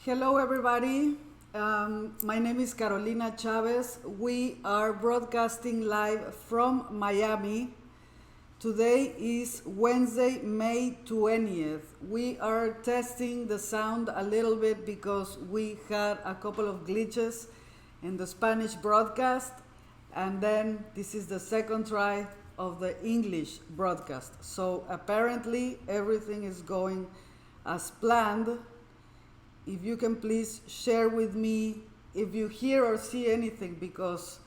Hello, everybody. My name is Carolina Chavez. We are broadcasting live from Miami. Today is Wednesday, May 20th. We are testing the sound a little bit because we had a couple of glitches in the Spanish broadcast, and then this is the second try of the English broadcast. So apparently everything is going as planned. If you can please share with me if you hear or see anything, because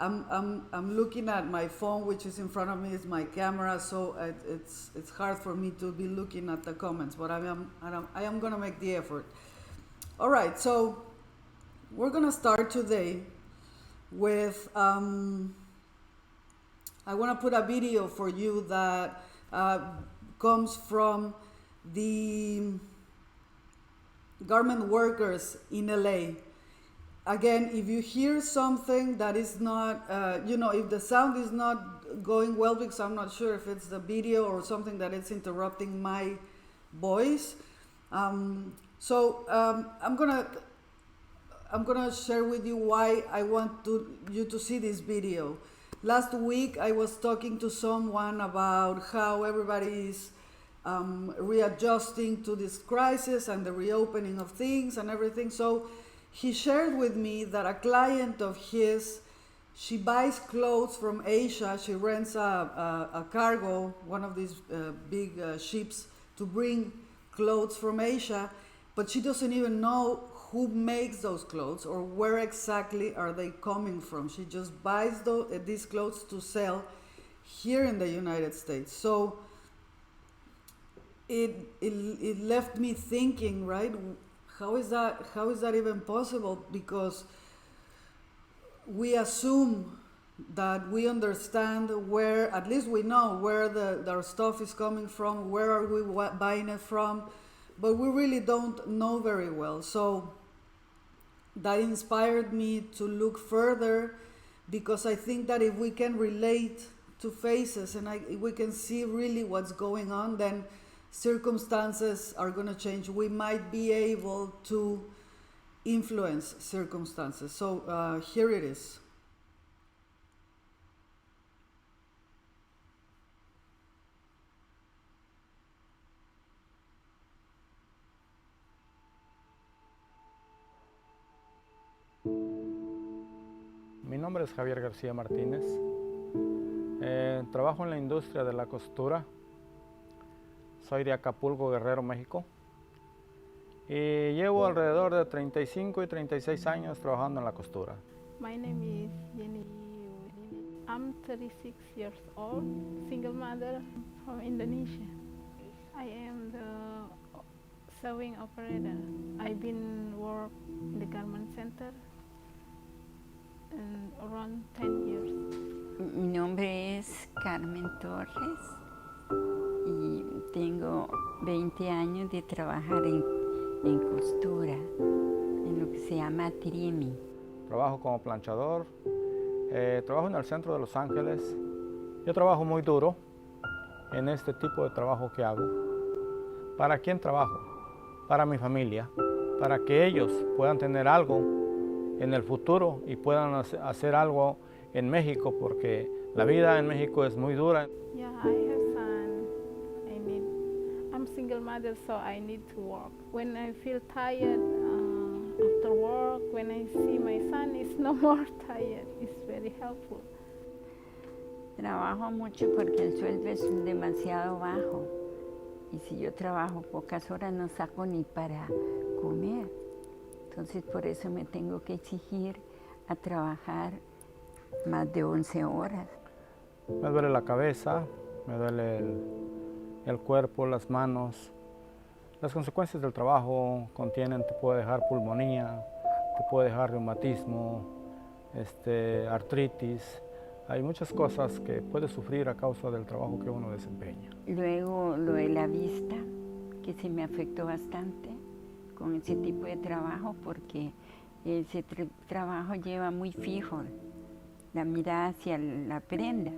I'm looking at my phone, which is in front of me, is my camera, so it's hard for me to be looking at the comments, but I am gonna make the effort. All right, so we're gonna start today with I want to put a video for you that comes from the garment workers in LA. Again, if you hear something that is not, if the sound is not going well, because I'm not sure if it's the video or something that is interrupting my voice. I'm gonna share with you why I want you to see this video. Last week I was talking to someone about how everybody is readjusting to this crisis and the reopening of things and everything. So he shared with me that a client of his, she buys clothes from Asia. She rents a cargo, one of these big ships, to bring clothes from Asia, but she doesn't even know who makes those clothes or where exactly are they coming from. She just buys these clothes to sell here in the United States. So it left me thinking, right? How is that even possible? Because we assume that we understand where, at least we know where our stuff is coming from, where are we buying it from, but we really don't know very well. So that inspired me to look further, because I think that if we can relate to faces and we can see really what's going on, then circumstances are going to change. We might be able to influence circumstances. So here it is. Mi nombre es Javier García Martínez. Trabajo en la industria de la costura. Soy de Acapulco, Guerrero, México. Y llevo alrededor de 35 y 36 años trabajando en la costura. My name is Jenny. I'm 36 years old, single mother from Indonesia. I am the sewing operator. I've been work in the garment center around 10 years. Mi nombre es Carmen Torres y tengo 20 años de trabajar en costura, en lo que se llama trimming. Trabajo como planchador, trabajo en el centro de Los Ángeles. Yo trabajo muy duro en este tipo de trabajo que hago. ¿Para quién trabajo? Para mi familia, para que ellos puedan tener algo en el futuro y puedan hacer algo en México, porque la vida en México es muy dura. Yeah, I have son. I'm single mother, so I need to work. When I feel tired after work, when I see my son, it's no more tired. It's very helpful. Trabajo mucho porque el sueldo es demasiado bajo. Y si yo trabajo pocas horas no saco ni para comer. Entonces por eso me tengo que exigir a trabajar más de 11 horas. Me duele la cabeza, me duele el cuerpo, las manos. Las consecuencias del trabajo te puede dejar pulmonía, te puede dejar reumatismo, artritis. Hay muchas cosas que puedes sufrir a causa del trabajo que uno desempeña. Luego lo de la vista, que se me afectó bastante con ese tipo de trabajo, porque ese trabajo lleva muy fijo la mirada hacia la prenda.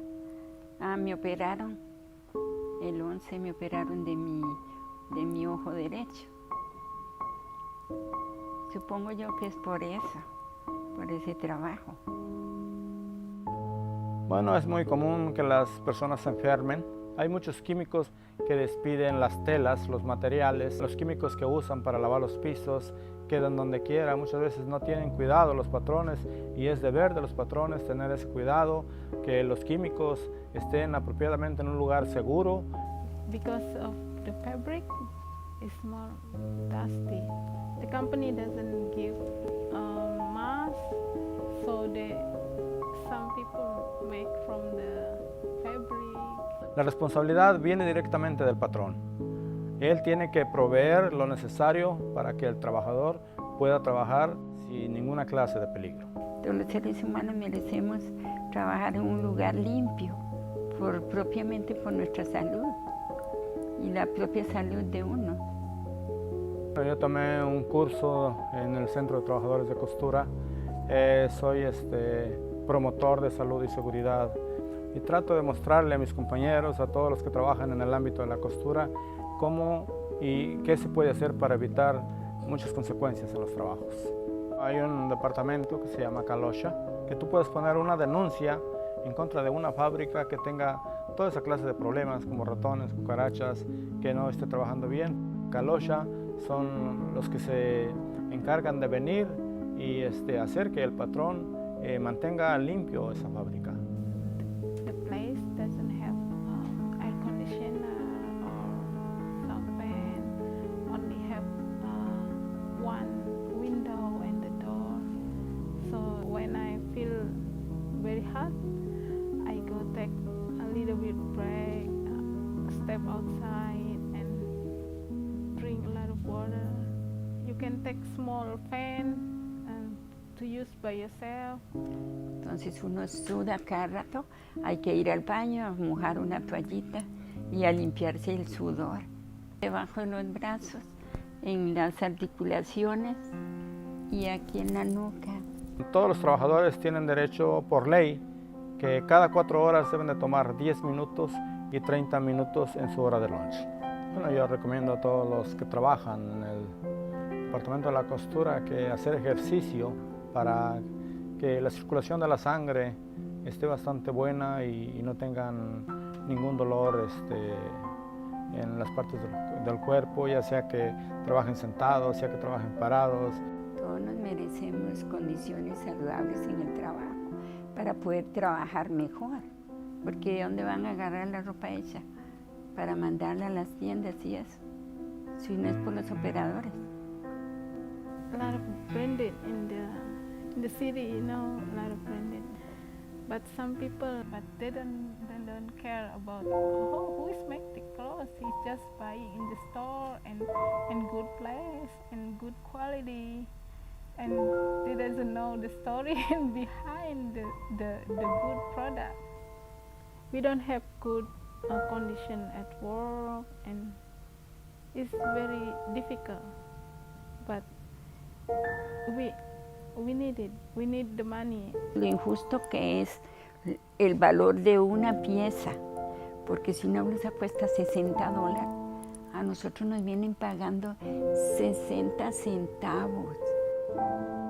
Me operaron, el 11 me operaron de mi ojo derecho. Supongo yo que es por eso, por ese trabajo. Bueno, es muy común que las personas se enfermen. Hay muchos químicos que despiden las telas, los materiales, los químicos que usan para lavar los pisos, quedan donde quiera. Muchas veces no tienen cuidado los patrones y es deber de los patrones tener ese cuidado, que los químicos estén apropiadamente en un lugar seguro. Because of the fabric is more dusty. The company doesn't give mask, so some people make from the fabric. La responsabilidad viene directamente del patrón. Él tiene que proveer lo necesario para que el trabajador pueda trabajar sin ninguna clase de peligro. Todos los seres humanos merecemos trabajar en un lugar limpio, propiamente por nuestra salud y la propia salud de uno. Yo tomé un curso en el Centro de Trabajadores de Costura. Soy promotor de salud y seguridad y trato de mostrarle a mis compañeros, a todos los que trabajan en el ámbito de la costura, cómo y qué se puede hacer para evitar muchas consecuencias en los trabajos. Hay un departamento que se llama Kalosha, que tú puedes poner una denuncia en contra de una fábrica que tenga toda esa clase de problemas como ratones, cucarachas, que no esté trabajando bien. Kalosha son los que se encargan de venir y hacer que el patrón mantenga limpio esa fábrica. The place doesn't have air conditioner or some fan, only have one window and the door. So when I feel very hot, I go take a little bit break, step outside and drink a lot of water. You can take small fan to use by yourself. Entonces uno suda cada rato, hay que ir al baño a mojar una toallita y a limpiarse el sudor. Debajo de los brazos, en las articulaciones y aquí en la nuca. Todos los trabajadores tienen derecho por ley que cada 4 horas deben de tomar 10 minutos y 30 minutos en su hora de lunch. Bueno, yo recomiendo a todos los que trabajan en el departamento de la costura que hacer ejercicio para que la circulación de la sangre esté bastante buena y no tengan ningún dolor en las partes del cuerpo, ya sea que trabajen sentados, ya que trabajen parados. Todos nos merecemos condiciones saludables en el trabajo para poder trabajar mejor, porque ¿de dónde van a agarrar la ropa hecha para mandarla a las tiendas y eso? Si no es por los operadores. A lot of branded in the city, you know, a lot of branded. But some people, they don't care about who is making the clothes. He's just buying in the store and in good place and good quality, and they doesn't know the story behind the good product. We don't have good condition at work, and it's very difficult. But we need it. We need the money. Lo injusto que es el valor de una pieza, porque si una blusa cuesta $60, a nosotros nos vienen pagando 60 centavos.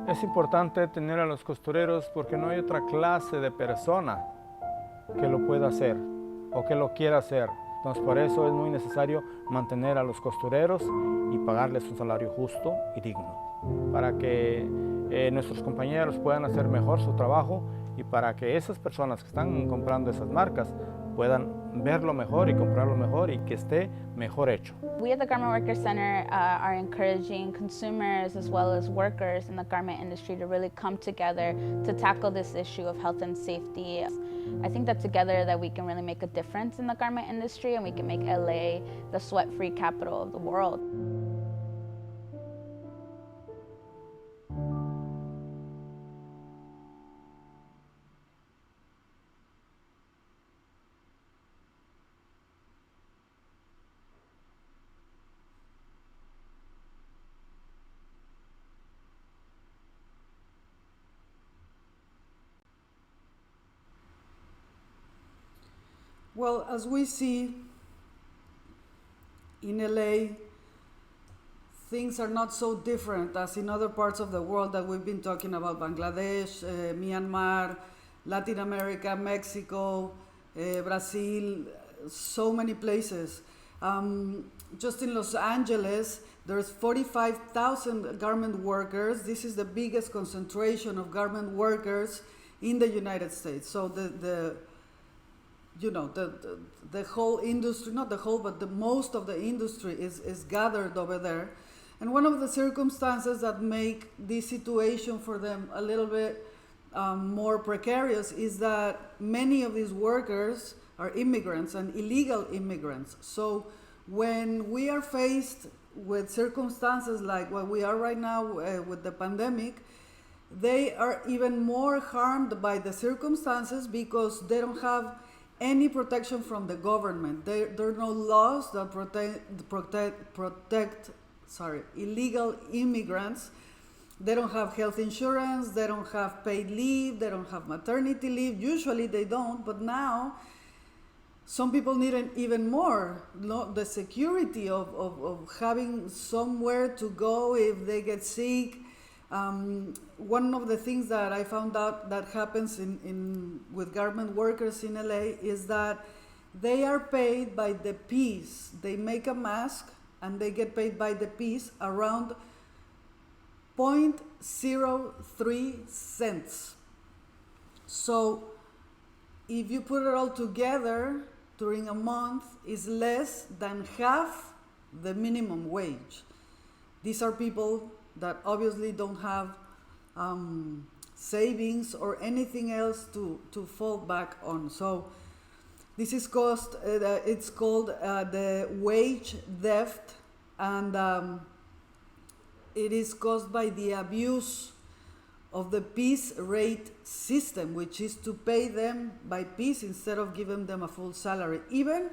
Es importante tener a los costureros porque no hay otra clase de persona que lo pueda hacer o que lo quiera hacer. Entonces, por eso es muy necesario mantener a los costureros y pagarles un salario justo y digno, para que nuestros compañeros puedan hacer mejor su trabajo y para que esas personas que están comprando esas marcas puedan verlo mejor y comprarlo mejor y que esté mejor hecho. We at the Garment Workers Center are encouraging consumers as well as workers in the garment industry to really come together to tackle this issue of health and safety. I think that together that we can really make a difference in the garment industry and we can make LA the sweat-free capital of the world. Well, as we see in LA, things are not so different as in other parts of the world that we've been talking about: Bangladesh, Myanmar, Latin America, Mexico, Brazil, so many places. Just in Los Angeles, there's 45,000 garment workers. This is the biggest concentration of garment workers in the United States. So the whole industry, not the whole, but the most of the industry is gathered over there. And one of the circumstances that make this situation for them a little bit more precarious is that many of these workers are immigrants and illegal immigrants. So when we are faced with circumstances like what we are right now with the pandemic, they are even more harmed by the circumstances because they don't have any protection from the government. There are no laws that protect illegal immigrants. They don't have health insurance, they don't have paid leave, they don't have maternity leave. Usually they don't, but now some people need even more, the security of having somewhere to go if they get sick. One of the things that I found out that happens with garment workers in LA is that they are paid by the piece. They make a mask and they get paid by the piece around 0.03 cents. So if you put it all together during a month, it's less than half the minimum wage. These are people that obviously don't have savings or anything else to fall back on. So this is it's called the wage theft, and it is caused by the abuse of the piece rate system, which is to pay them by piece instead of giving them a full salary. Even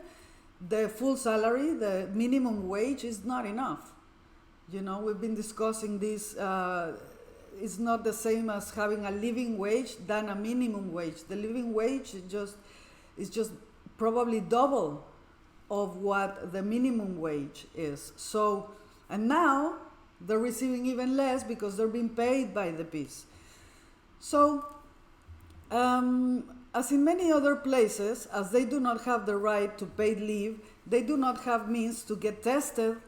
the full salary, the minimum wage, is not enough. We've been discussing this. It's not the same as having a living wage than a minimum wage. The living wage is just probably double of what the minimum wage is. So, and now they're receiving even less because they're being paid by the piece. So, as in many other places, as they do not have the right to paid leave, they do not have means to get tested,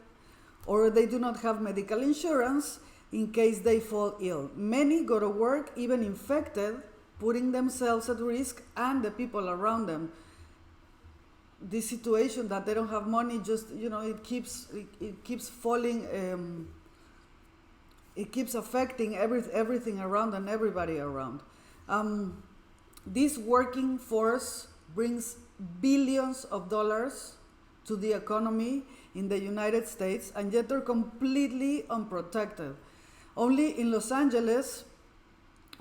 or they do not have medical insurance in case they fall ill. Many go to work even infected, putting themselves at risk and the people around them. This situation that they don't have money, just it keeps falling. It keeps affecting everything around and everybody around. This working force brings billions of dollars to the economy in the United States, and yet they're completely unprotected. Only in Los Angeles,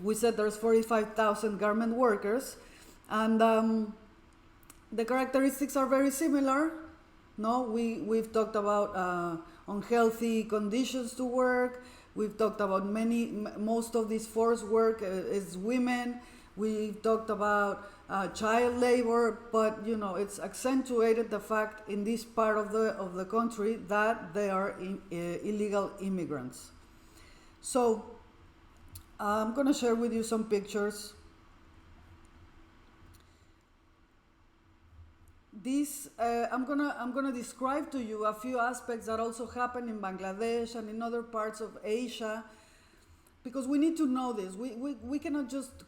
we said there's 45,000 garment workers, and the characteristics are very similar. We've talked about unhealthy conditions to work. We've talked about most of this forced work is women. We've talked about child labor, but it's accentuated the fact in this part of the country that they are illegal immigrants. So I'm going to share with you some pictures. I'm gonna describe to you a few aspects that also happen in Bangladesh and in other parts of Asia, because we need to know this. We cannot just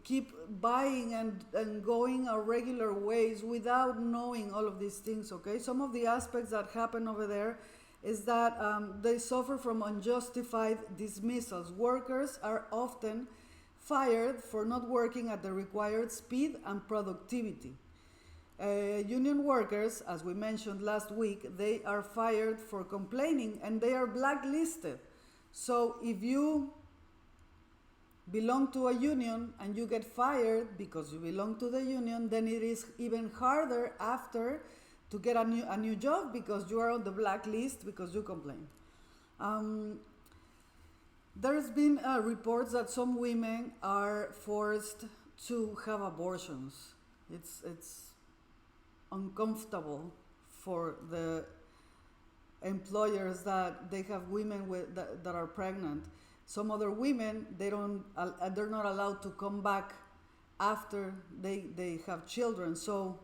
keep buying and going our regular ways without knowing all of these things, okay? Some of the aspects that happen over there is that they suffer from unjustified dismissals. Workers are often fired for not working at the required speed and productivity. Union workers, as we mentioned last week, they are fired for complaining and they are blacklisted. So if you belong to a union and you get fired because you belong to the union, then it is even harder after to get a new job because you are on the blacklist because you complain. There's been reports that some women are forced to have abortions. It's uncomfortable for the employers that they have women that are pregnant. Some other women, they're not allowed to come back after they have children. So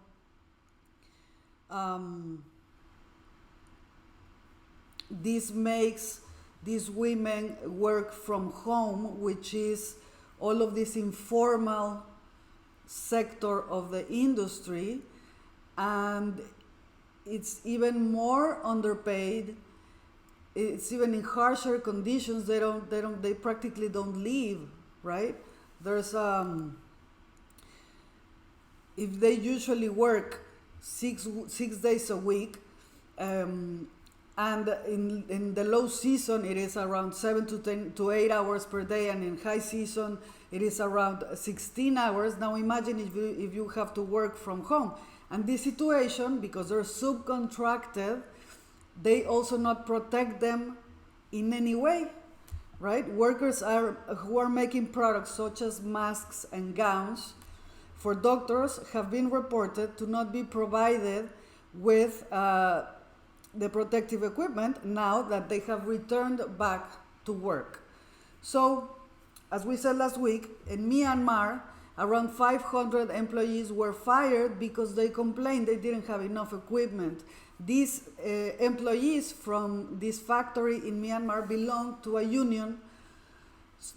this makes these women work from home, which is all of this informal sector of the industry, and it's even more underpaid. It's even in harsher conditions. They practically don't leave, right? There's if they usually work six days a week, and in the low season it is around 7 to 10 to 8 hours per day, and in high season it is around 16 hours. Now imagine if you have to work from home. And this situation, because they're subcontracted, they also not protect them in any way, right? Workers who are making products such as masks and gowns for doctors have been reported to not be provided with the protective equipment now that they have returned back to work. So, as we said last week, in Myanmar, around 500 employees were fired because they complained they didn't have enough equipment. These employees from this factory in Myanmar belong to a union.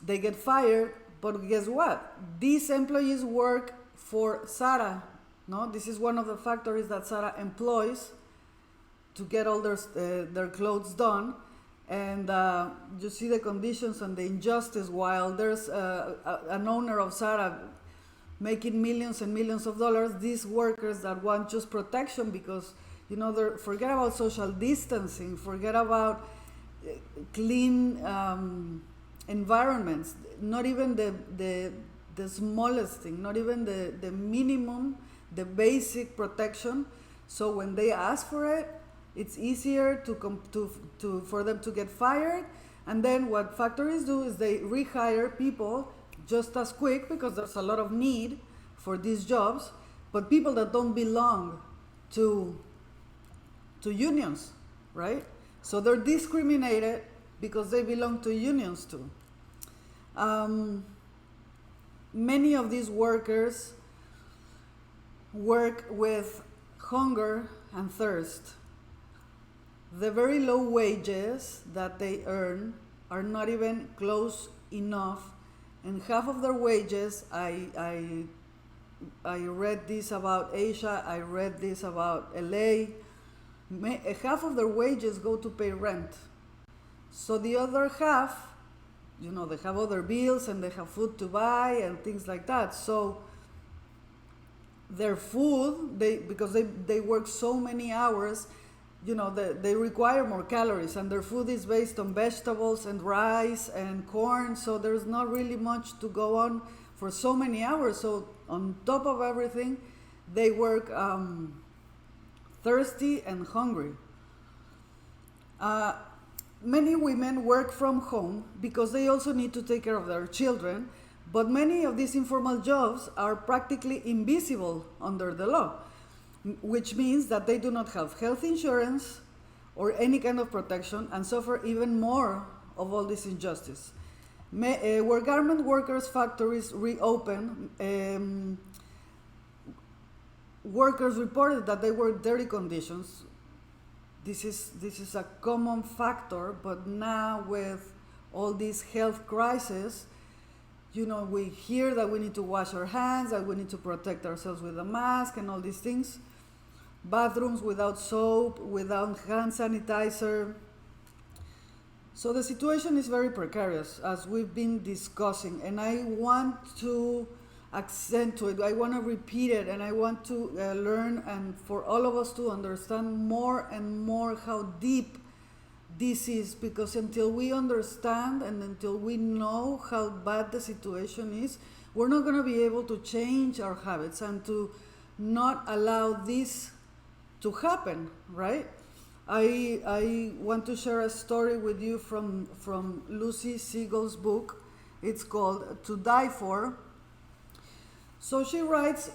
They get fired, but guess what? These employees work for Zara. No, this is one of the factories that Zara employs to get all their clothes done. And you see the conditions and the injustice. While there's an owner of Zara making millions and millions of dollars, these workers that want just protection because, forget about social distancing, forget about clean environments, not even the smallest thing, not even the minimum, the basic protection. So when they ask for it, it's easier for them to get fired. And then what factories do is they rehire people just as quick, because there's a lot of need for these jobs, but people that don't belong to unions, right? So they're discriminated because they belong to unions too. Many of these workers work with hunger and thirst. The very low wages that they earn are not even close enough, and half of their wages, I read this about Asia, I read this about LA, half of their wages go to pay rent. So the other half, they have other bills and they have food to buy and things like that. So their food, because they work so many hours, they require more calories, and their food is based on vegetables and rice and corn, so there's not really much to go on for so many hours. So on top of everything, they work thirsty and hungry. Many women work from home because they also need to take care of their children, but many of these informal jobs are practically invisible under the law, which means that they do not have health insurance or any kind of protection and suffer even more of all this injustice. Where garment workers' factories reopened, workers reported that they work dirty conditions. This is a common factor, but now with all these health crises, we hear that we need to wash our hands, that we need to protect ourselves with a mask and all these things. Bathrooms without soap, without hand sanitizer. So the situation is very precarious, as we've been discussing, and I want to accentuate, I want to repeat it, and I want to learn, and for all of us to understand more and more how deep this is, because until we understand and until we know how bad the situation is, we're not going to be able to change our habits and to not allow this to happen, right? I want to share a story with you from Lucy Siegle's book. It's called To Die For. So she writes,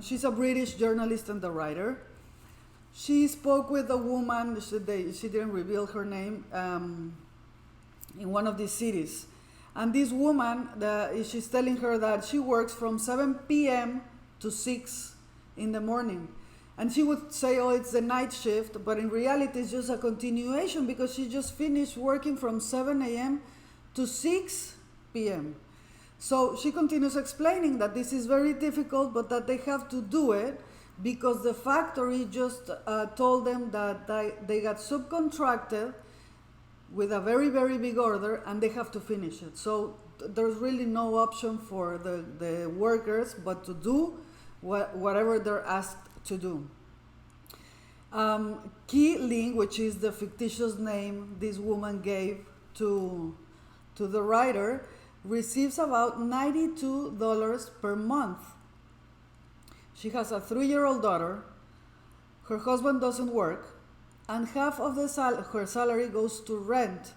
she's a British journalist and a writer. She spoke with a woman, she didn't reveal her name, in one of these cities. And this woman, she's telling her that she works from 7 p.m. to 6 in the morning. And she would say, oh, it's the night shift, but in reality it's just a continuation because she just finished working from 7 a.m. to 6 p.m. So she continues explaining that this is very difficult, but that they have to do it because the factory just told them that they got subcontracted with a very, very big order and they have to finish it. So there's really no option for the workers but to do whatever they're asked to do. Ki Ling, which is the fictitious name this woman gave to the writer, receives about $92 per month. She has a 3-year-old daughter, her husband doesn't work, and half of her salary goes to rent.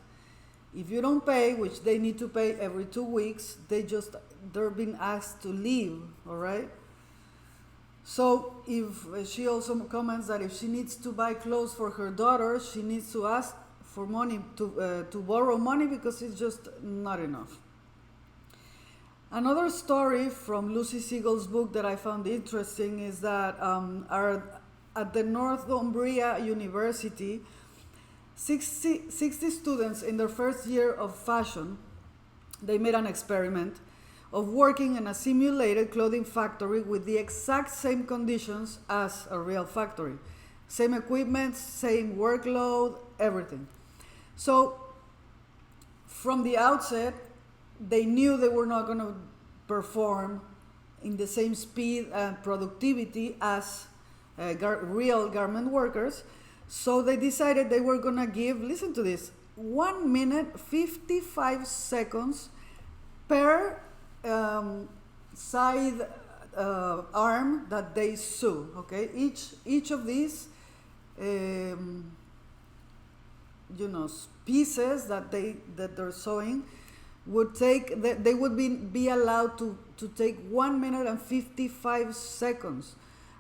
If you don't pay, which they need to pay every 2 weeks, they're being asked to leave, all right? So if she also comments that if she needs to buy clothes for her daughter, she needs to ask for money, to borrow money because it's just not enough. Another story from Lucy Siegle's book that I found interesting is that at the Northumbria University, 60 students in their first year of fashion, they made an experiment of working in a simulated clothing factory with the exact same conditions as a real factory. Same equipment, same workload, everything. So from the outset, they knew they were not going to perform in the same speed and productivity as real garment workers. So they decided they were going to give, listen to this, 1 minute, 55 seconds per side arm that they sew, okay? Each of these, pieces that they're sewing would take, they would be allowed to take 1 minute and 55 seconds.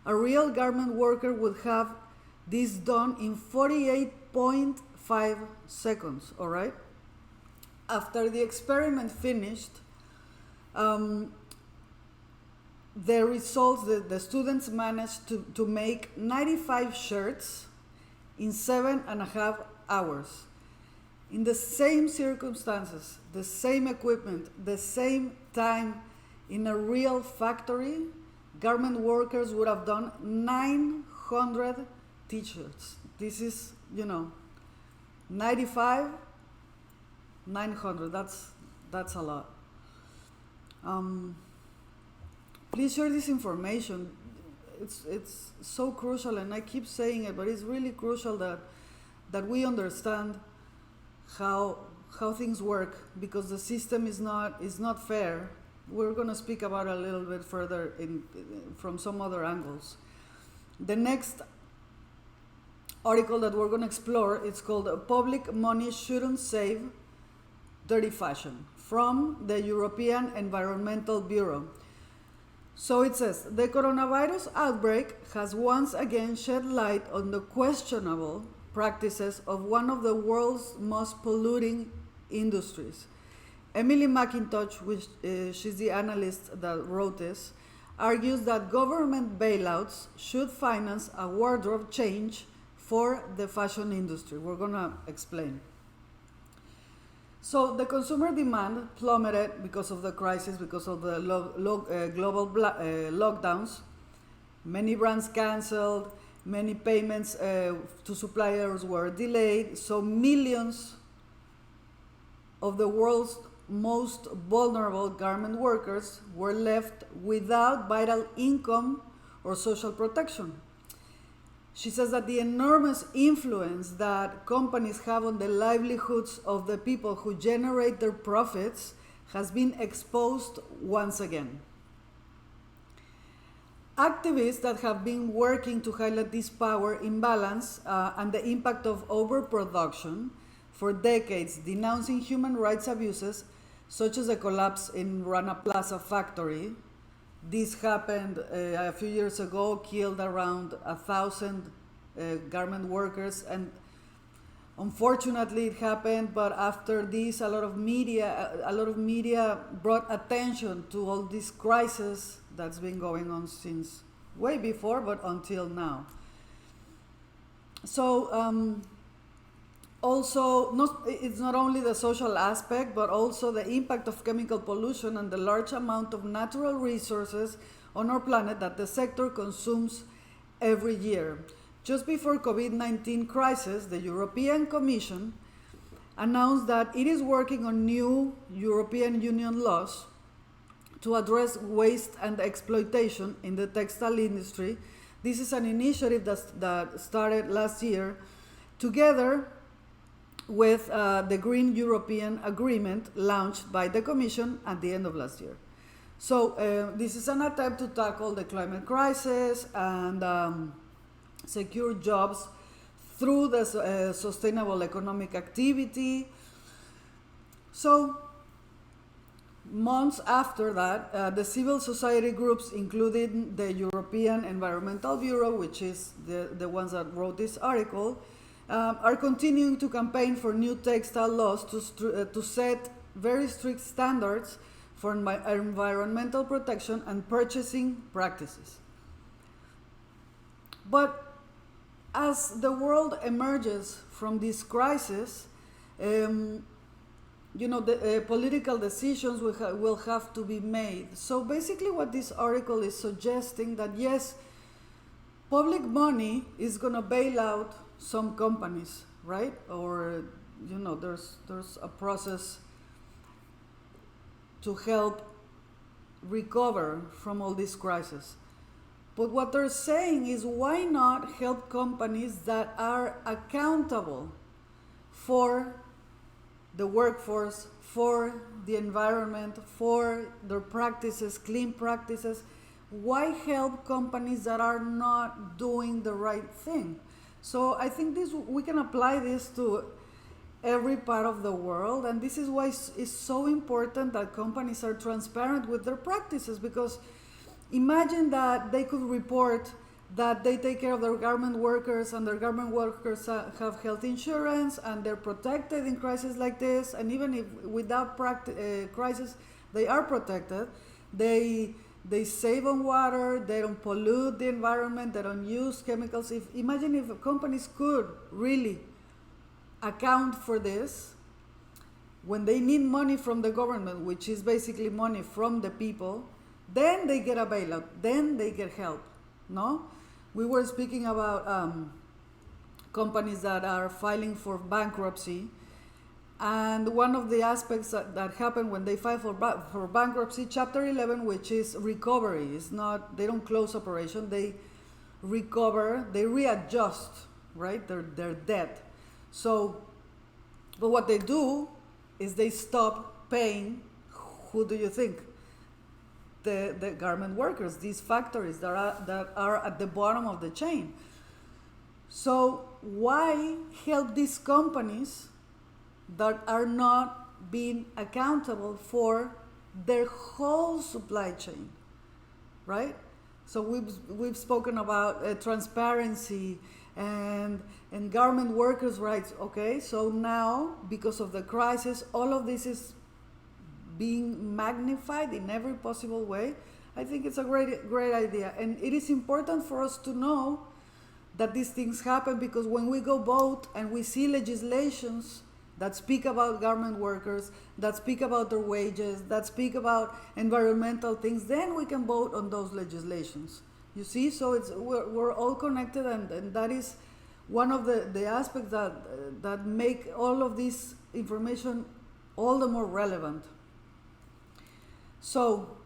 A real garment worker would have this done in 48.5 seconds, all right? After the experiment finished, the results, the students managed to make 95 shirts in 7.5 hours. In the same circumstances, the same equipment, the same time, in a real factory, garment workers would have done 900 t-shirts. This is, 95, 900, that's a lot. Please share this information. It's so crucial, and I keep saying it, but it's really crucial that we understand how things work, because the system is not fair. We're going to speak about it a little bit further from some other angles. The next article that we're going to explore, it's called Public Money Shouldn't Save Dirty Fashion, from the European Environmental Bureau. So it says, the coronavirus outbreak has once again shed light on the questionable practices of one of the world's most polluting industries. Emily McIntosh, she's the analyst that wrote this, argues that government bailouts should finance a wardrobe change for the fashion industry. We're going to explain. So the consumer demand plummeted because of the crisis, because of the global lockdowns. Many brands canceled, many payments to suppliers were delayed, so millions of the world's most vulnerable garment workers were left without vital income or social protection. She says that the enormous influence that companies have on the livelihoods of the people who generate their profits has been exposed once again. Activists that have been working to highlight this power imbalance and the impact of overproduction for decades, denouncing human rights abuses such as the collapse in Rana Plaza factory. This happened a few years ago, killed around 1,000 garment workers, and unfortunately it happened. But after this, a lot of media brought attention to all this crisis that's been going on since way before, but until now. So also, it's not only the social aspect, but also the impact of chemical pollution and the large amount of natural resources on our planet that the sector consumes every year. Just before COVID-19 crisis, the European Commission announced that it is working on new European Union laws to address waste and exploitation in the textile industry. This is an initiative that started last year, together with the Green European Agreement launched by the Commission at the end of last year. So this is an attempt to tackle the climate crisis and secure jobs through the sustainable economic activity. So months after that, the civil society groups, including the European Environmental Bureau, which is the ones that wrote this article, are continuing to campaign for new textile laws to set very strict standards for environmental protection and purchasing practices. But as the world emerges from this crisis, the political decisions will have to be made. So basically what this article is suggesting, that yes, public money is going to bail out some companies, right? Or, there's a process to help recover from all this crisis. But what they're saying is, why not help companies that are accountable for the workforce, for the environment, for their practices, clean practices? Why help companies that are not doing the right thing? So I think we can apply this to every part of the world, and this is why it's so important that companies are transparent with their practices, because imagine that they could report that they take care of their garment workers, and their garment workers have health insurance and they're protected in crises like this, and even if without crisis they are protected. They save on water, they don't pollute the environment, they don't use chemicals. Imagine if companies could really account for this when they need money from the government, which is basically money from the people. Then they get a bailout, then they get help, no? We were speaking about companies that are filing for bankruptcy, and one of the aspects that happen when they file for bankruptcy, Chapter 11, which is recovery, is not, they don't close operation, they recover, they readjust, right, their debt. So, but what they do is they stop paying, who do you think? The garment workers, these factories that are at the bottom of the chain. So why help these companies that are not being accountable for their whole supply chain, right? So we've spoken about transparency and garment workers' rights. Okay, so now because of the crisis, all of this is being magnified in every possible way. I think it's a great idea, and it is important for us to know that these things happen, because when we go vote and we see legislations that speak about garment workers, that speak about their wages, that speak about environmental things, then we can vote on those legislations. You see, so we're all connected, and that is one of the aspects that make all of this information all the more relevant. So,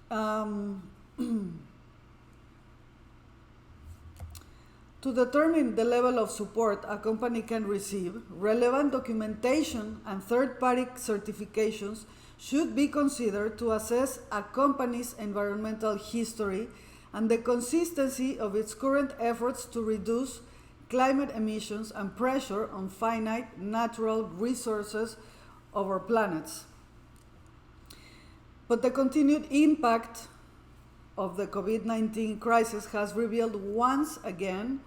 to determine the level of support a company can receive, relevant documentation and third-party certifications should be considered to assess a company's environmental history and the consistency of its current efforts to reduce climate emissions and pressure on finite natural resources of our planets. But the continued impact of the COVID-19 crisis has revealed once again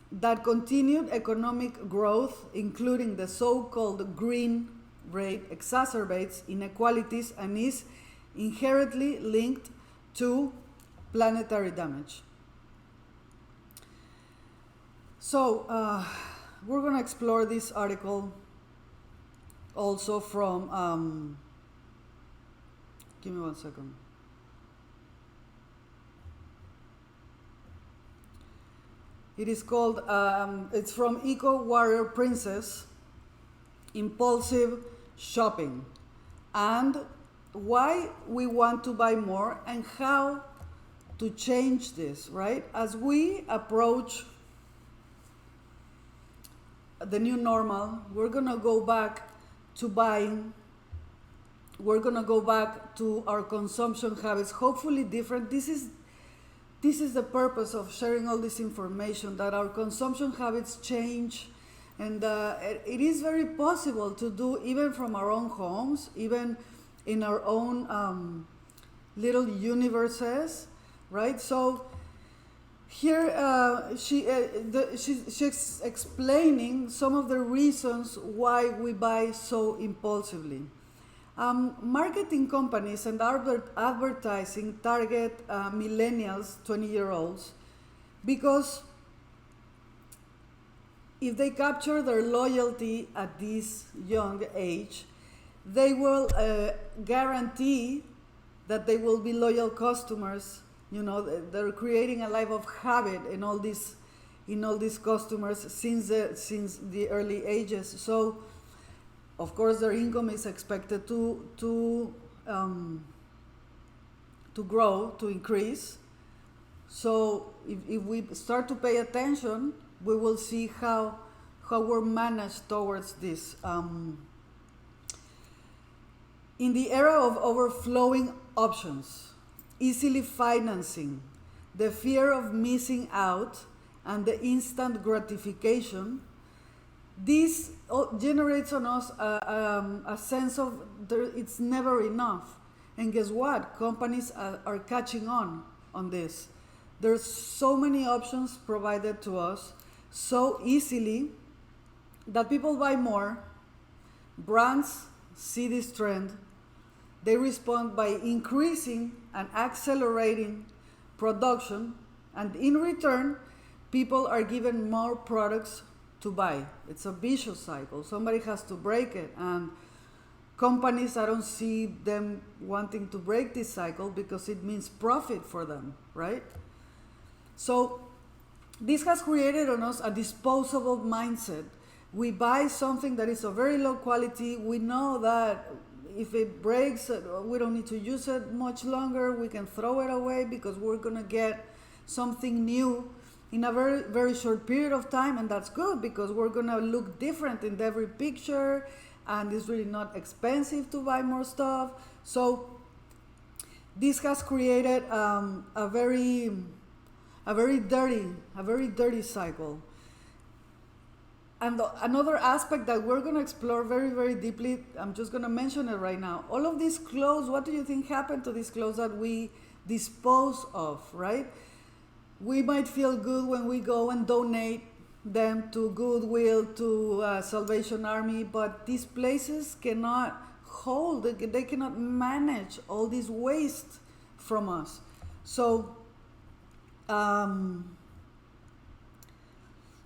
that continued economic growth, including the so-called green rate, exacerbates inequalities and is inherently linked to planetary damage. So we're going to explore this article also from, give me 1 second. It is called, it's from Eco Warrior Princess, Impulsive Shopping, and why we want to buy more and how to change this, right? As we approach the new normal, we're gonna go back to buying, we're gonna go back to our consumption habits, hopefully different. This is the purpose of sharing all this information, that our consumption habits change, and it is very possible to do even from our own homes, even in our own little universes, right? So here she's explaining some of the reasons why we buy so impulsively. Marketing companies and advertising target millennials, 20-year-olds, because if they capture their loyalty at this young age, they will guarantee that they will be loyal customers. You know, they're creating a life of habit in all these customers since the early ages. So, of course, their income is expected to grow, to increase. So, if we start to pay attention, we will see how we're managed towards this. In the era of overflowing options, easily financing, the fear of missing out, and the instant gratification, this generates on us a sense of it's never enough. And guess what? Companies are catching on this. There's so many options provided to us so easily that people buy more. Brands see this trend. They respond by increasing and accelerating production, and in return, people are given more products to buy. It's a vicious cycle. Somebody has to break it, and companies, I don't see them wanting to break this cycle because it means profit for them, right? So this has created on us a disposable mindset. We buy something that is of very low quality. We know that if it breaks, we don't need to use it much longer. We can throw it away because we're gonna get something new in a very, very short period of time, and that's good because we're gonna look different in every picture, and it's really not expensive to buy more stuff. So this has created a very dirty cycle. And another aspect that we're going to explore very, very deeply, I'm just going to mention it right now. All of these clothes, what do you think happened to these clothes that we dispose of, right? We might feel good when we go and donate them to Goodwill, to Salvation Army, but these places cannot hold, they cannot manage all this waste from us. So,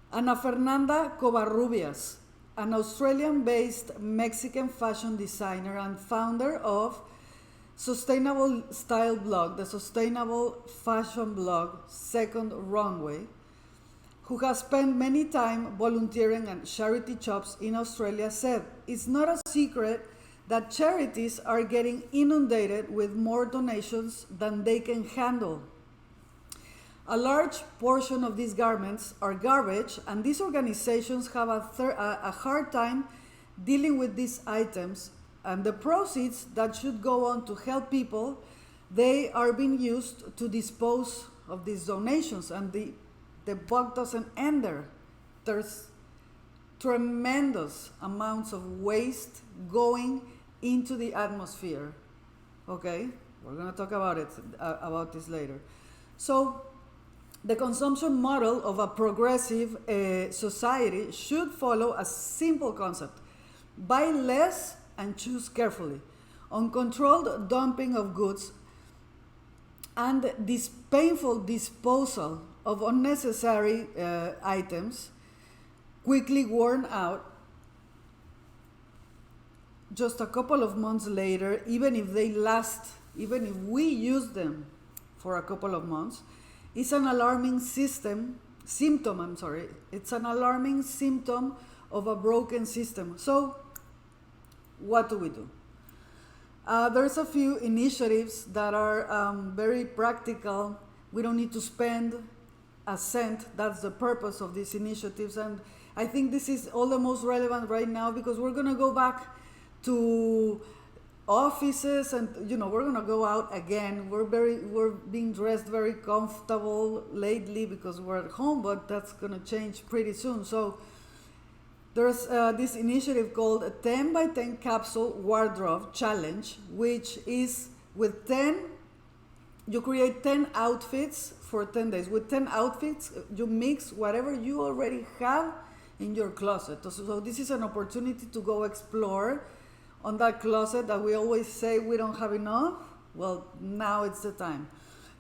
Ana Fernanda Covarrubias, an Australian-based Mexican fashion designer and founder of sustainable style blog, the sustainable fashion blog Second Runway, who has spent many time volunteering at charity shops in Australia, said, "It's not a secret that charities are getting inundated with more donations than they can handle. A large portion of these garments are garbage, and these organizations have a hard time dealing with these items, and the proceeds that should go on to help people, they are being used to dispose of these donations, and the buck doesn't end there. There's tremendous amounts of waste going into the atmosphere." Okay, We're going to talk about this later. So the consumption model of a progressive society should follow a simple concept: buy less and choose carefully. Uncontrolled dumping of goods and this painful disposal of unnecessary items, quickly worn out just a couple of months later, even if we use them for a couple of months, is an alarming symptom. It's an alarming symptom of a broken system. So, what do we do? There's a few initiatives that are very practical. We don't need to spend a cent. That's the purpose of these initiatives. And I think this is all the most relevant right now, because we're going to go back to offices, and we're going to go out again. We're being dressed very comfortable lately because we're at home, but that's going to change pretty soon. So there's this initiative called a 10 by 10 capsule wardrobe challenge, which is with 10, you create 10 outfits for 10 days. With 10 outfits, you mix whatever you already have in your closet. So this is an opportunity to go explore on that closet that we always say we don't have enough. Well, now it's the time.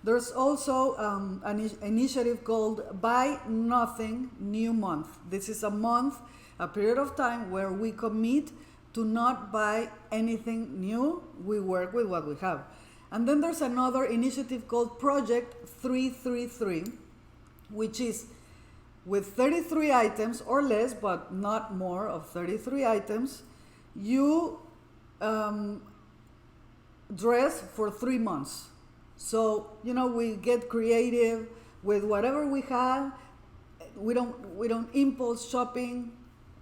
There's also an initiative called Buy Nothing New Month. This is a period of time where we commit to not buy anything new. We work with what we have. And then there's another initiative called Project 333, which is with 33 items or less, but not more of 33 items, you dress for 3 months. So, we get creative with whatever we have. We don't impulse shopping.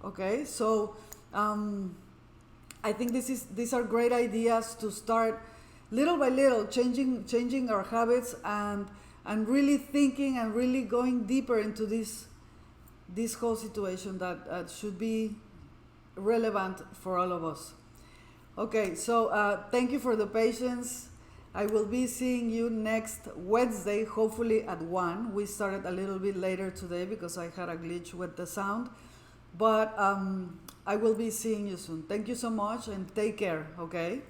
Okay, so I think these are great ideas to start little by little changing our habits and really thinking and really going deeper into this whole situation that should be relevant for all of us. Okay, so thank you for the patience. I will be seeing you next Wednesday, hopefully at 1. We started a little bit later today because I had a glitch with the sound. But I will be seeing you soon. Thank you so much and take care, okay?